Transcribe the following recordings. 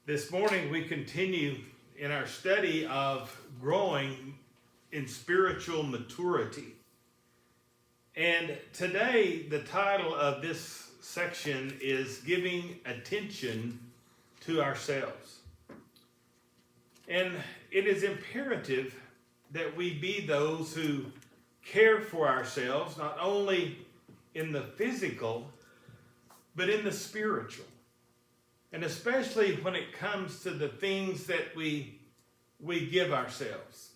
This morning we continue in our study of growing in spiritual maturity. And today the title of this section is Giving Attention to Ourselves. And it is imperative that we be those who care for ourselves, not only in the physical, but in the spiritual. And especially when it comes to the things that we give ourselves.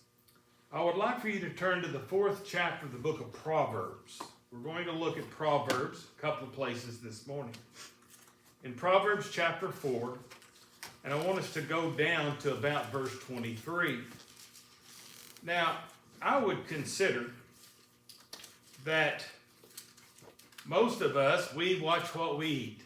I would like for you to turn to the 4th chapter of the book of Proverbs. We're going to look at Proverbs a couple of places this morning. In Proverbs chapter 4, and I want us to go down to about verse 23. Now, I would consider that most of us, we watch what we eat.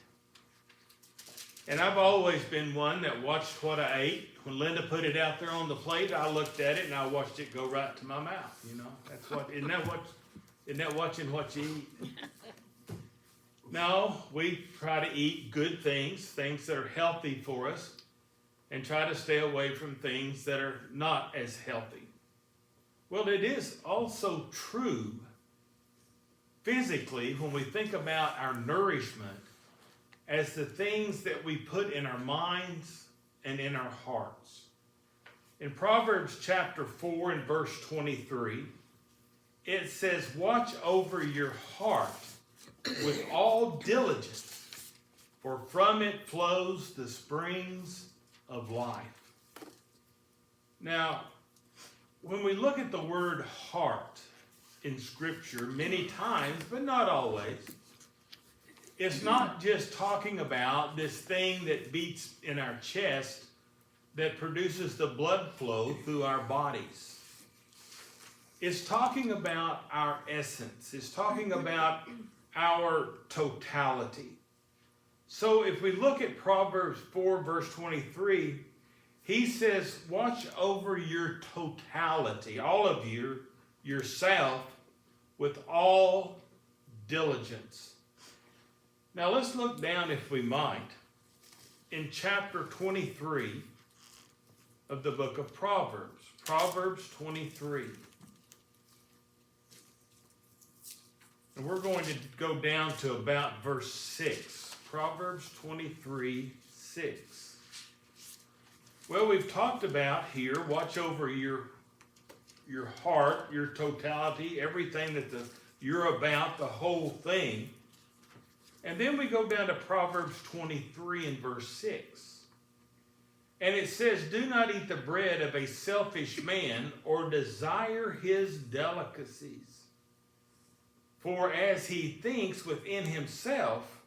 And I've always been one that watched what I ate. When Linda put it out there on the plate, I looked at it and I watched it go right to my mouth. You know, that's what. Isn't that watching what you eat? No, we try to eat good things that are healthy for us, and try to stay away from things that are not as healthy. Well, it is also true physically when we think about our nourishment as the things that we put in our minds and in our hearts. In Proverbs chapter 4 and verse 23, it says, "Watch over your heart with all diligence, for from it flows the springs of life." Now, when we look at the word heart in Scripture, many times, but not always, it's not just talking about this thing that beats in our chest that produces the blood flow through our bodies. It's talking about our essence. It's talking about our totality. So if we look at Proverbs 4 verse 23, he says, watch over your totality, all of yourself, with all diligence. Now let's look down, if we might, in chapter 23 of the book of Proverbs. Proverbs 23. And we're going to go down to about verse 6. Proverbs 23, 6. Well, we've talked about here, watch over your heart, your totality, everything that you're about, the whole thing. And then we go down to Proverbs 23 and verse 6. And it says, "Do not eat the bread of a selfish man or desire his delicacies. For as he thinks within himself,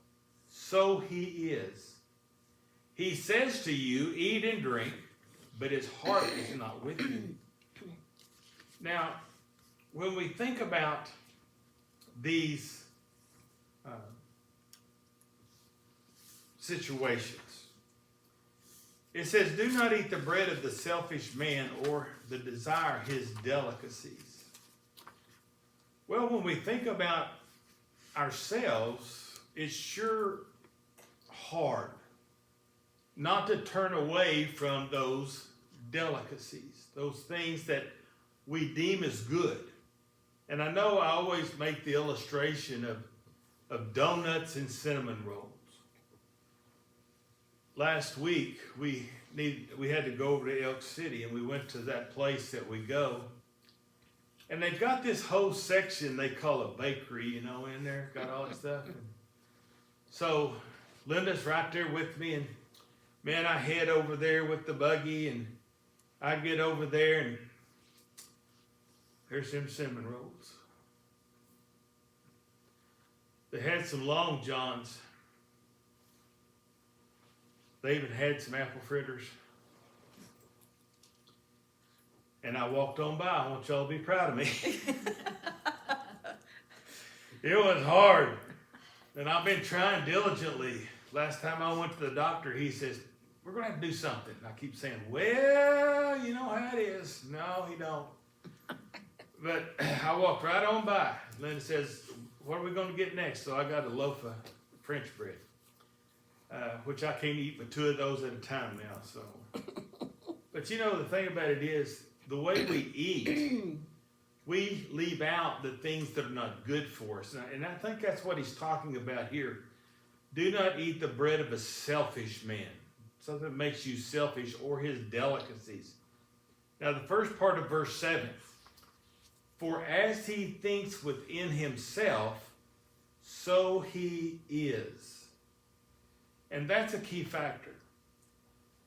so he is. He says to you, eat and drink, but his heart is not with you." Now, when we think about these situations, it says, "Do not eat the bread of the selfish man or the desire his delicacies." Well, when we think about ourselves, it's sure hard not to turn away from those delicacies, those things that we deem as good. And I know I always make the illustration of donuts and cinnamon rolls. Last week, we had to go over to Elk City, and we went to that place that we go. And they've got this whole section they call a bakery, in there, got all that stuff. And so Linda's right there with me, and man, I head over there with the buggy, and I get over there, and there's them cinnamon rolls. They had some Long Johns. They even had some apple fritters. And I walked on by. I want y'all to be proud of me. It was hard. And I've been trying diligently. Last time I went to the doctor, he says, "We're going to have to do something." And I keep saying, "Well, you know how it is." No, he don't. But I walked right on by. Linda says, "What are we going to get next?" So I got a loaf of French bread. which I can't eat but 2 of those at a time now. So, but you know, the thing about it is, the way we eat, we leave out the things that are not good for us. And I think that's what he's talking about here. Do not eat the bread of a selfish man, something that makes you selfish, or his delicacies. Now, the first part of verse 7, for as he thinks within himself, so he is. And that's a key factor.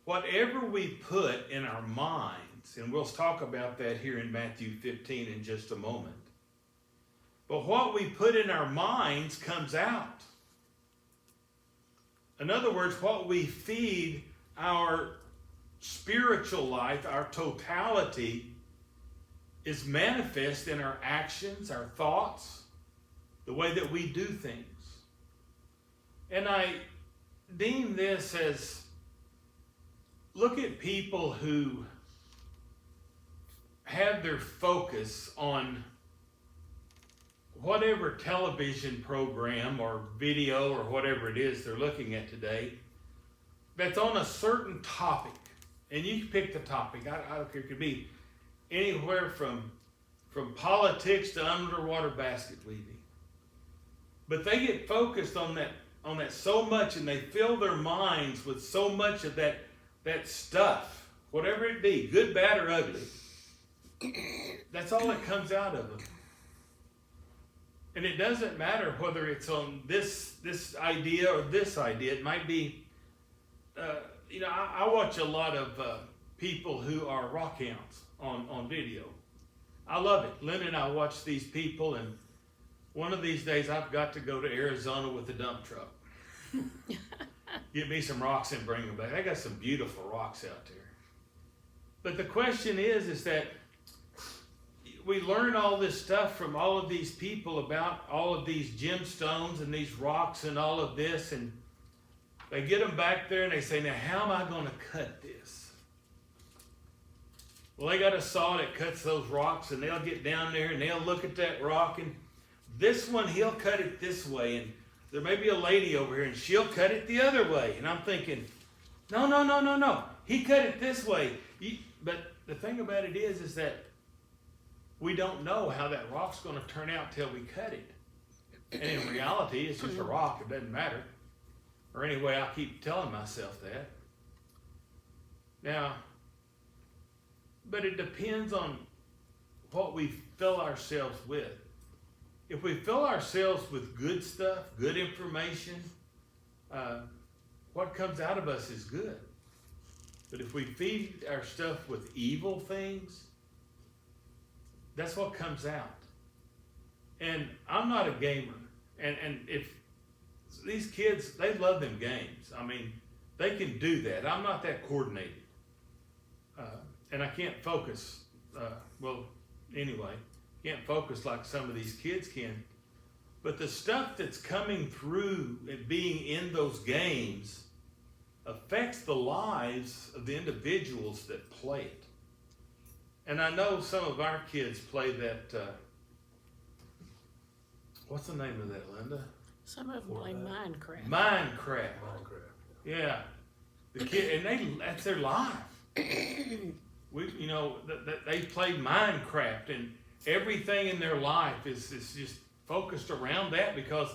Whatever we put in our minds, and we'll talk about that here in Matthew 15 in just a moment, but what we put in our minds comes out. In other words, what we feed our spiritual life, our totality, is manifest in our actions, our thoughts, the way that we do things. And I deem this as, look at people who have their focus on whatever television program or video or whatever it is they're looking at today that's on a certain topic. And you pick the topic. I don't care. It could be anywhere from politics to underwater basket weaving. But they get focused on that so much, and they fill their minds with so much of that stuff, whatever it be, good, bad, or ugly. That's all that comes out of them. And it doesn't matter whether it's on this idea or this idea. It might be, I watch a lot of people who are rock hounds on video. I love it. Lynn and I watch these people, and one of these days I've got to go to Arizona with a dump truck. Get me some rocks and bring them back. I got some beautiful rocks out there. But the question is that we learn all this stuff from all of these people about all of these gemstones and these rocks and all of this, and they get them back there and they say, now how am I going to cut this? Well, they got a saw that cuts those rocks, and they'll get down there and they'll look at that rock, and this one, he'll cut it this way, and there may be a lady over here and she'll cut it the other way. And I'm thinking, no. He cut it this way. But the thing about it is that we don't know how that rock's going to turn out till we cut it. And in reality, it's just a rock. It doesn't matter. Or anyway, I keep telling myself that. Now, but it depends on what we fill ourselves with. If we fill ourselves with good stuff, good information, what comes out of us is good. But if we feed our stuff with evil things, that's what comes out. And I'm not a gamer. And if these kids, they love them games. I mean, they can do that. I'm not that coordinated. And I can't focus. Can't focus like some of these kids can. But the stuff that's coming through and being in those games affects the lives of the individuals that play it. And I know some of our kids play that, what's the name of that, Linda? Some of them play Minecraft. Minecraft. Yeah. The kid, and that's their life. They play Minecraft, and everything in their life is just focused around that, because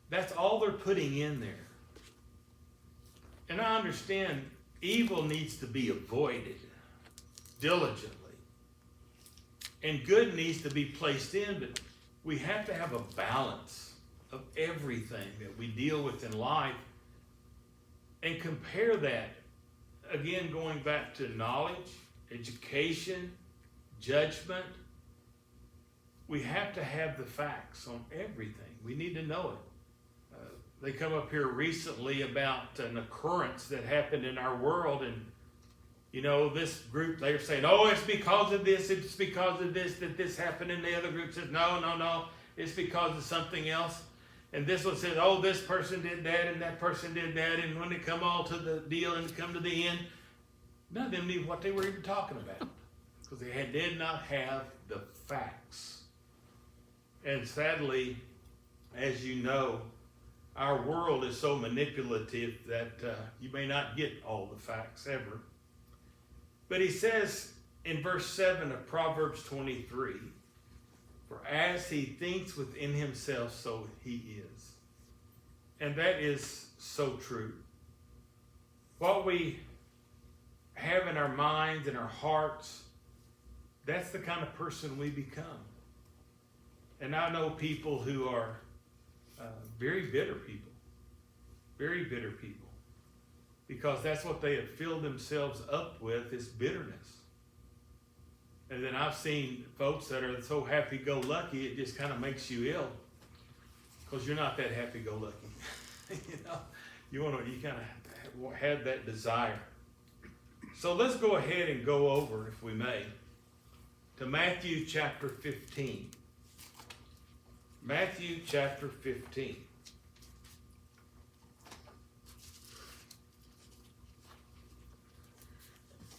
that's all they're putting in there. And I understand evil needs to be avoided diligently. And good needs to be placed in, but we have to have a balance of everything that we deal with in life, and compare that, again, going back to knowledge, education, judgment. We have to have the facts on everything. We need to know it. They come up here recently about an occurrence that happened in our world, and this group, they're saying, oh, it's because of this, that this happened, and the other group says, no, it's because of something else. And this one says, oh, this person did that, and that person did that, and when it come all to the deal and come to the end, none of them knew what they were even talking about, because they did not have the facts. And sadly, as you know, our world is so manipulative that you may not get all the facts ever. But he says in verse 7 of Proverbs 23, for as he thinks within himself, so he is. And that is so true. What we have in our minds and our hearts, that's the kind of person we become. And I know people who are very bitter people, because that's what they have filled themselves up with, is bitterness. And then I've seen folks that are so happy-go-lucky, it just kind of makes you ill, because you're not that happy-go-lucky. You kind of have that desire. So let's go ahead and go over, if we may, to Matthew chapter 15. Matthew chapter 15.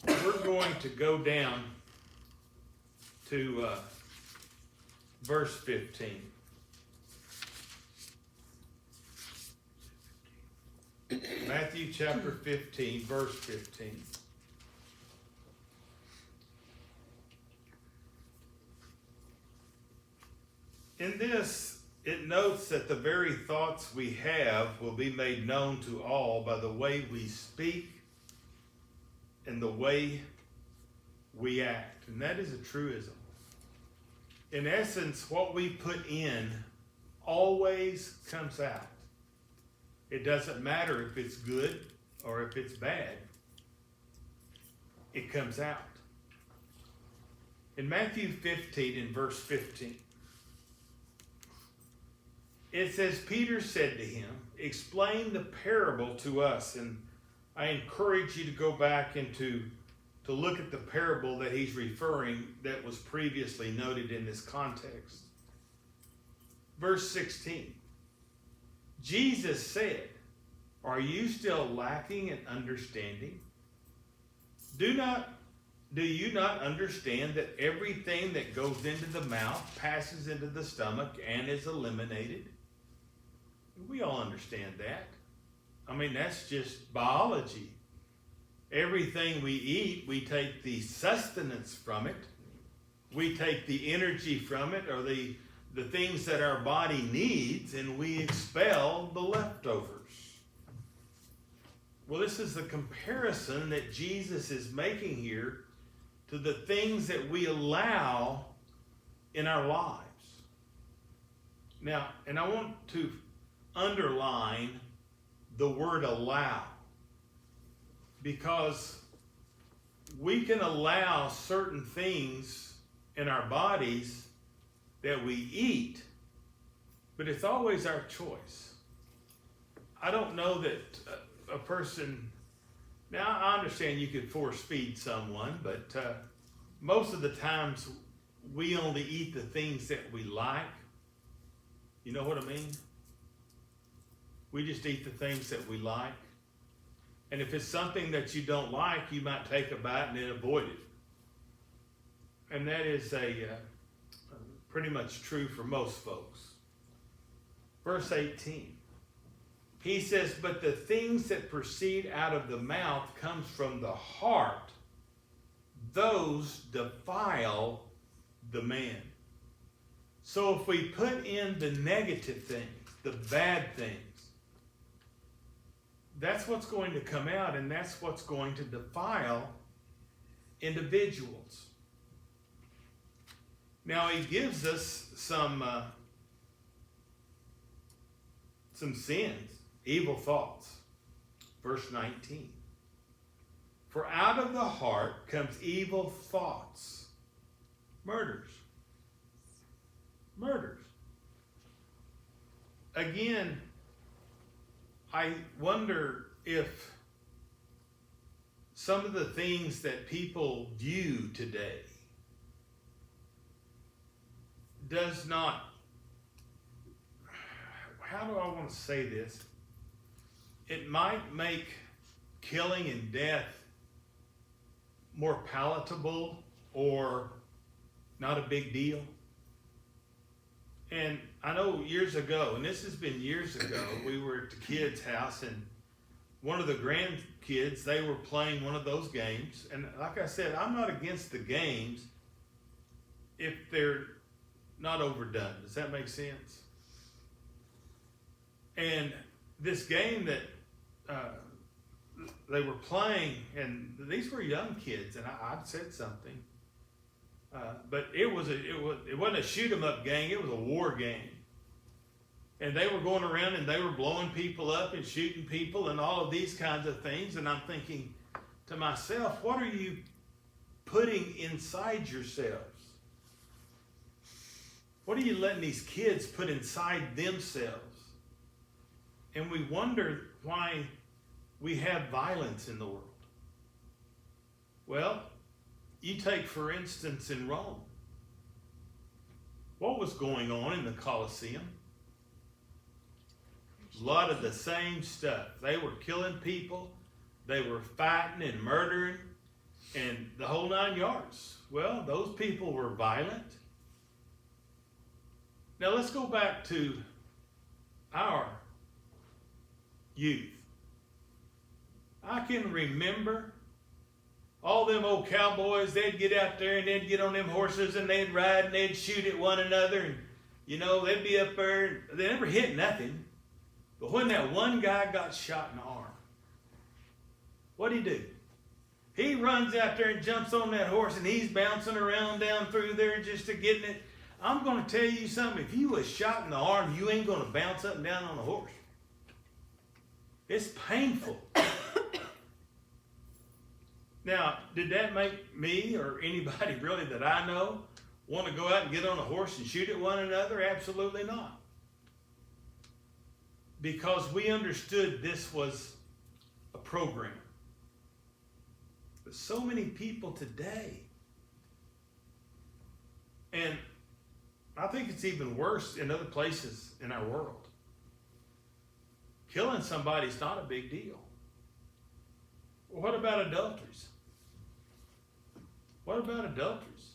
We're going to go down to verse 15. Matthew chapter 15, verse 15. In this, it notes that the very thoughts we have will be made known to all by the way we speak and the way we act. And that is a truism. In essence, what we put in always comes out. It doesn't matter if it's good or if it's bad. It comes out. In Matthew 15, in verse 15, it says, Peter said to him, explain the parable to us. And I encourage you to go back and to look at the parable that he's referring, that was previously noted in this context. Verse 16, Jesus said, are you still lacking in understanding? Do you not understand that everything that goes into the mouth passes into the stomach and is eliminated? We all understand that. I mean, that's just biology. Everything we eat, we take the sustenance from it. We take the energy from it, or the things that our body needs, and we expel the leftovers. Well, this is the comparison that Jesus is making here to the things that we allow in our lives. Now, and I want to underline the word allow, because we can allow certain things in our bodies that we eat, but it's always our choice. I don't know that a person, now I understand you could force feed someone, but most of the times we only eat the things that we like. You know what I mean? We just eat the things that we like. And if it's something that you don't like, you might take a bite and then avoid it. And that is pretty much true for most folks. Verse 18. He says, but the things that proceed out of the mouth comes from the heart. Those defile the man. So if we put in the negative things, the bad things, that's what's going to come out, and that's what's going to defile individuals. Now he gives us some sins, evil thoughts. Verse 19. For out of the heart comes evil thoughts, murders. Again, I wonder if some of the things that people view today does not, how do I want to say this? It might make killing and death more palatable or not a big deal. And I know years ago, and this has been years ago, we were at the kids' house, and one of the grandkids, they were playing one of those games. And like I said, I'm not against the games if they're not overdone. Does that make sense? And this game that they were playing, and these were young kids, and I said something, but it wasn't a shoot 'em up game. It was a war game, and they were going around and they were blowing people up and shooting people and all of these kinds of things. And I'm thinking to myself, what are you putting inside yourselves? What are you letting these kids put inside themselves? And we wonder why we have violence in the world. Well, you take, for instance, in Rome. What was going on in the Colosseum? A lot of the same stuff. They were killing people. They were fighting and murdering and the whole 9 yards. Well, those people were violent. Now let's go back to our youth. I can remember all them old cowboys, they'd get out there and they'd get on them horses and they'd ride and they'd shoot at one another. And, you know, they'd be up there. They never hit nothing. But when that one guy got shot in the arm, what'd he do? He runs out there and jumps on that horse and he's bouncing around down through there just to getting it. I'm going to tell you something. If you was shot in the arm, you ain't going to bounce up and down on a horse. It's painful. Now, did that make me or anybody really that I know want to go out and get on a horse and shoot at one another? Absolutely not. Because we understood this was a program. But so many people today, and I think it's even worse in other places in our world. Killing somebody's not a big deal. Well, what about adulteries? What about adulteries?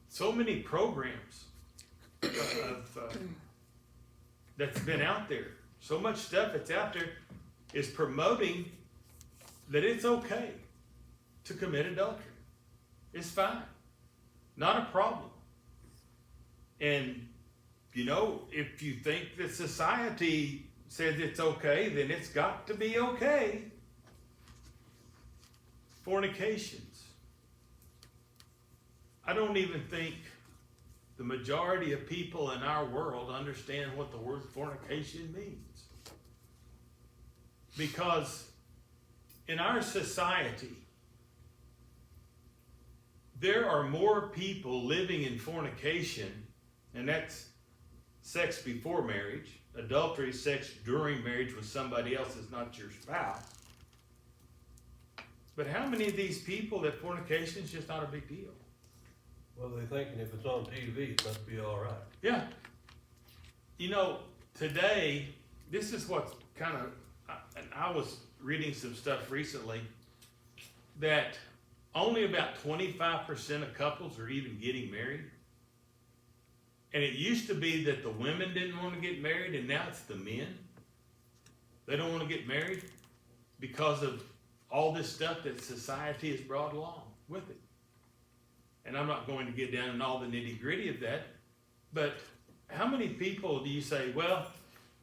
So many programs that's been out there, so much stuff that's out there is promoting that it's okay to commit adultery. It's fine. Not a problem. And, you know, if you think that society says it's okay, then it's got to be okay. Fornications. I don't even think the majority of people in our world understand what the word fornication means. Because in our society, there are more people living in fornication, and that's sex before marriage. Adultery, sex during marriage with somebody else is not your spouse. But how many of these people that fornication is just not a big deal? Well, they're thinking if it's on TV, it must be all right. Yeah. You know, today, this is what's kind of, and I was reading some stuff recently, that only about 25% of couples are even getting married. And it used to be that the women didn't want to get married, and now it's the men. They don't want to get married because of all this stuff that society has brought along with it. And I'm not going to get down in all the nitty-gritty of that, but how many people do you say, well,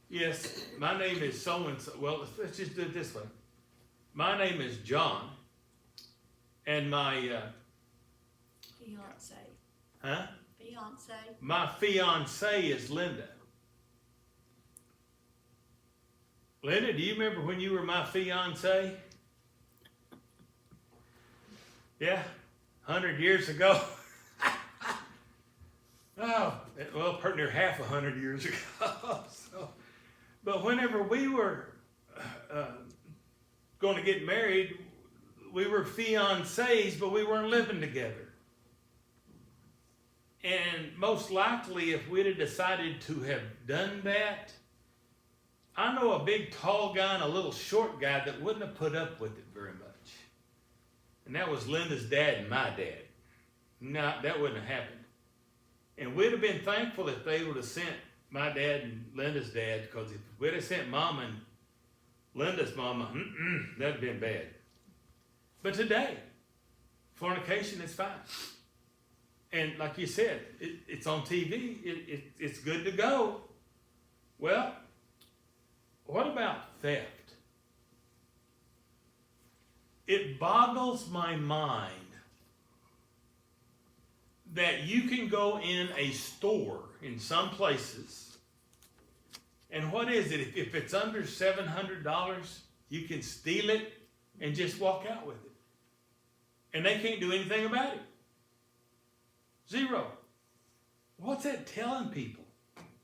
yes, my name is so-and-so. Well, let's just do it this way. My name is John, and my... Fiance. Huh? Fiance. My fiance is Linda. Linda, do you remember when you were my fiance? Yeah, 100 years ago. Oh, well, pretty near half 100 years ago. So, but whenever we were going to get married, we were fiancés, but we weren't living together. And most likely, if we'd have decided to have done that, I know a big tall guy and a little short guy that wouldn't have put up with it very much. And that was Linda's dad and my dad. No, that wouldn't have happened. And we'd have been thankful if they would have sent my dad and Linda's dad, because if we'd have sent Mama and Linda's mama, that'd have been bad. But today, fornication is fine. And like you said, it's on TV. It's good to go. Well, what about theft? It boggles my mind that you can go in a store in some places, and what is it? If it's under $700, you can steal it and just walk out with it. And they can't do anything about it. Zero. What's that telling people?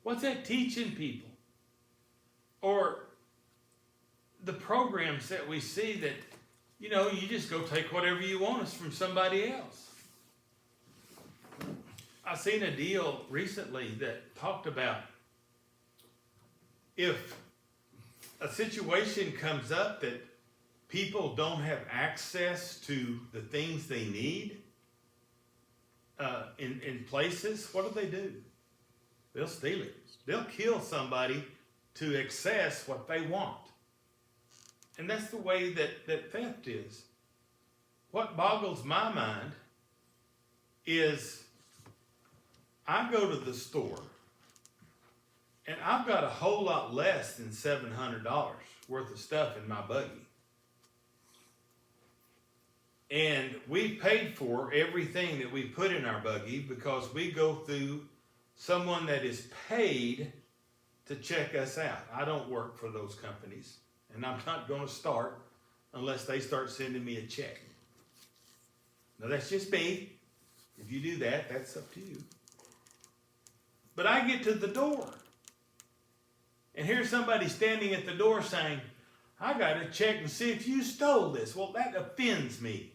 What's that teaching people? Or the programs that we see that, you know, you just go take whatever you want from somebody else. I seen a deal recently that talked about if a situation comes up that people don't have access to the things they need in places, what do? They'll steal it. They'll kill somebody to access what they want. And that's the way that theft is. What boggles my mind is I go to the store and I've got a whole lot less than $700 worth of stuff in my buggy. And we paid for everything that we put in our buggy because we go through someone that is paid to check us out. I don't work for those companies, and I'm not going to start unless they start sending me a check. Now, that's just me. If you do that, that's up to you. But I get to the door, and here's somebody standing at the door saying, I got to check and see if you stole this. Well, that offends me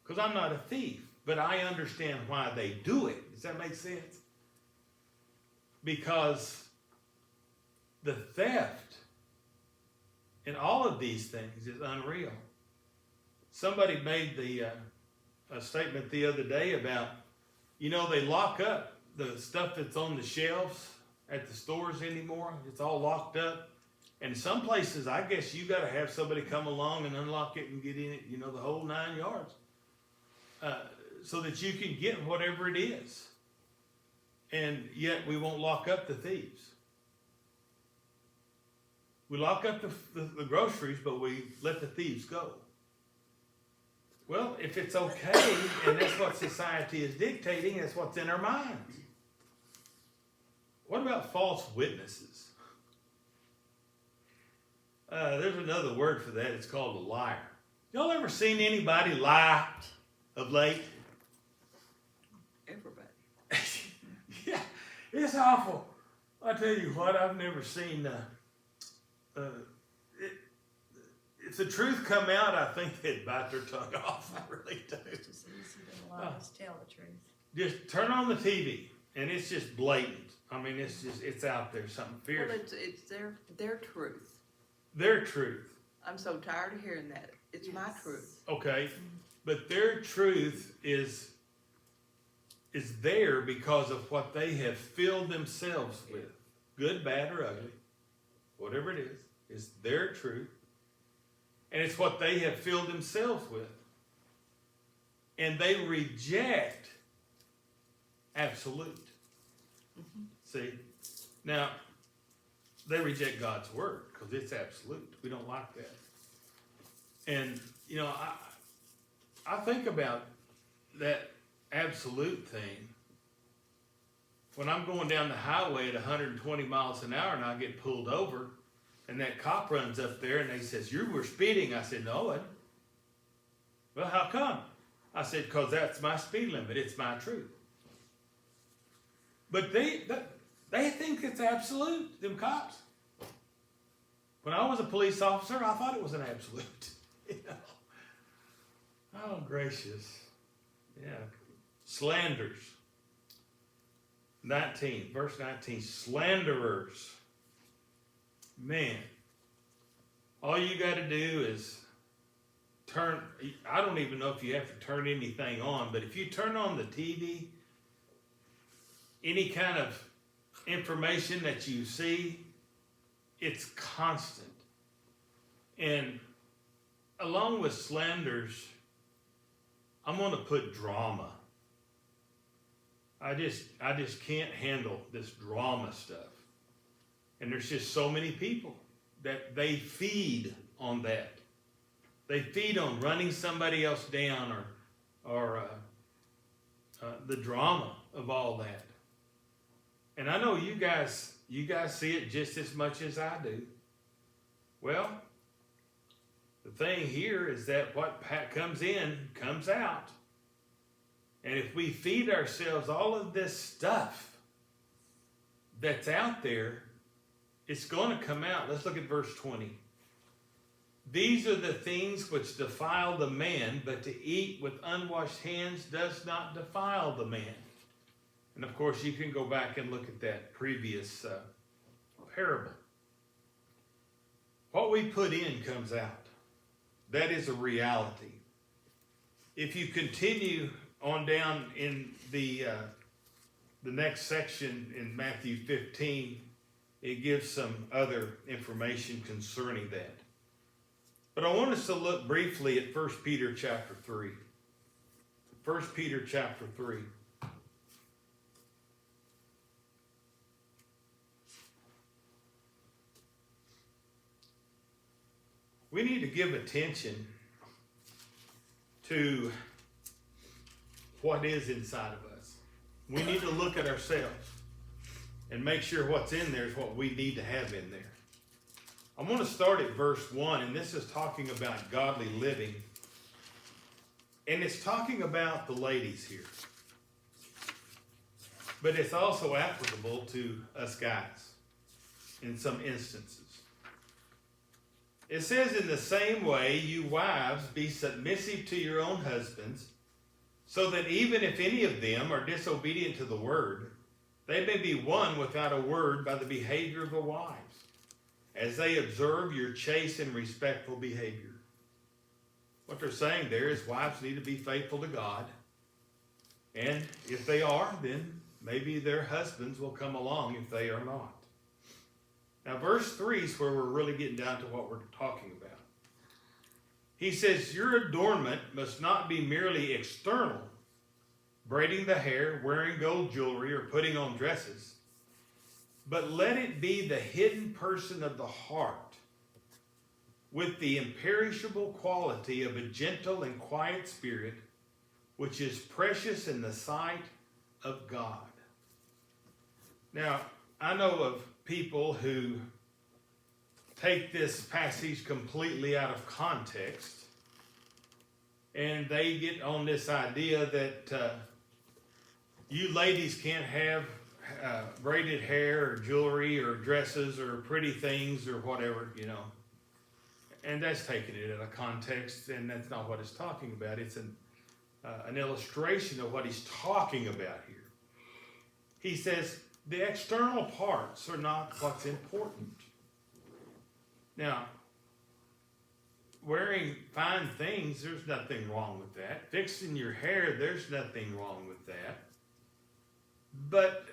because I'm not a thief, but I understand why they do it. Does that make sense? Because the theft in all of these things is unreal. Somebody made a statement the other day about, you know, they lock up the stuff that's on the shelves at the stores anymore. It's all locked up. And some places, I guess you got to have somebody come along and unlock it and get in it, you know, the whole 9 yards, so that you can get whatever it is. And yet we won't lock up the thieves. We lock up the groceries, but we let the thieves go. Well, if it's okay, and that's what society is dictating, that's what's in our minds. What about false witnesses? There's another word for that. It's called a liar. Y'all ever seen anybody lie of late? Everybody. Yeah, it's awful. I tell you what, I've never seen. If the truth come out, I think they'd bite their tongue off. I really do. It's just easy to lie, just tell the truth. Just turn on the TV, and it's just blatant. I mean, it's out there, something fierce. Well, it's their truth. Their truth. I'm so tired of hearing that. It's my truth. Okay, but their truth is there because of what they have filled themselves with, good, bad, or ugly, whatever it is their truth, and it's what they have filled themselves with, and they reject absolute. Mm-hmm. See, now they reject God's word because it's absolute. We don't like that, and you know, I think about that absolute thing when I'm going down the highway at 120 miles an hour and I get pulled over and that cop runs up there and they says, you were speeding. I said, no, I wasn't. Well, how come? I said, because that's my speed limit. It's my truth. But they think it's absolute, them cops. When I was a police officer, I thought it was an absolute. You know? Oh, gracious. Yeah. Slanders. 19, verse 19. Slanderers. Man. All you got to do is turn. I don't even know if you have to turn anything on, but if you turn on the TV any kind of information that you see, it's constant. And along with slanders, I'm going to put drama. I just can't handle this drama stuff. And there's just so many people that they feed on that. They feed on running somebody else down or the drama of all that. And I know you guys see it just as much as I do. Well, the thing here is that what comes in comes out. And if we feed ourselves all of this stuff that's out there, it's going to come out. Let's look at verse 20. These are the things which defile the man, but to eat with unwashed hands does not defile the man. And of course, you can go back and look at that previous parable. What we put in comes out. That is a reality. If you continue on down in the next section in Matthew 15, it gives some other information concerning that. But I want us to look briefly at 1 Peter chapter 3. 1 Peter chapter 3. We need to give attention to what is inside of us. We need to look at ourselves and make sure what's in there is what we need to have in there. I'm going to start at verse 1, and this is talking about godly living. And it's talking about the ladies here. But it's also applicable to us guys in some instances. It says, in the same way, you wives, be submissive to your own husbands, so that even if any of them are disobedient to the word, they may be won without a word by the behavior of the wives, as they observe your chaste and respectful behavior. What they're saying there is wives need to be faithful to God. And if they are, then maybe their husbands will come along if they are not. Now, verse 3 is where we're really getting down to what we're talking about. He says, your adornment must not be merely external, braiding the hair, wearing gold jewelry, or putting on dresses, but let it be the hidden person of the heart, with the imperishable quality of a gentle and quiet spirit, which is precious in the sight of God. Now, I know of people who take this passage completely out of context, and they get on this idea that you ladies can't have braided hair or jewelry or dresses or pretty things or whatever, you know. And that's taking it out of context, and that's not what it's talking about. It's an illustration of what he's talking about here. He says the external parts are not what's important. Now, wearing fine things, there's nothing wrong with that. Fixing your hair, there's nothing wrong with that. But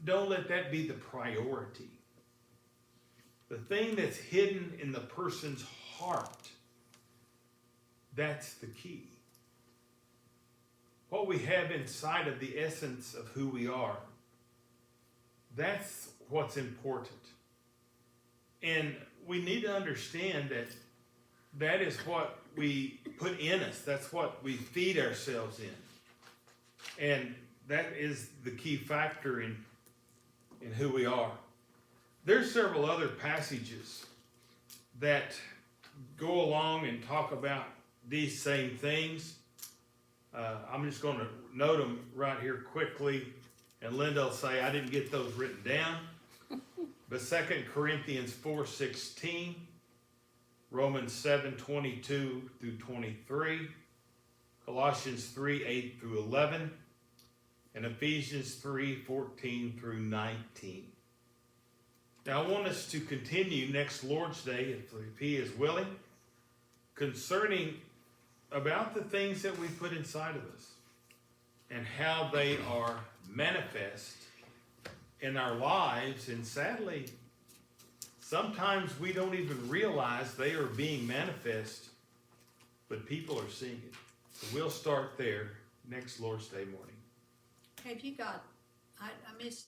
don't let that be the priority. The thing that's hidden in the person's heart, that's the key. What we have inside of the essence of who we are, that's what's important. And we need to understand that that is what we put in us. That's what we feed ourselves in. And that is the key factor in who we are. There's several other passages that go along and talk about these same things. I'm just going to note them right here quickly, and Linda will say I didn't get those written down. But 2 Corinthians 4:16, Romans 7:22 through 23, Colossians 3:8 through 11, and Ephesians 3:14 through 19. Now I want us to continue next Lord's Day, if He is willing, concerning about the things that we put inside of us and how they are manifest in our lives, and sadly, sometimes we don't even realize they are being manifest, but people are seeing it. So we'll start there next Lord's Day morning. Have you got, I missed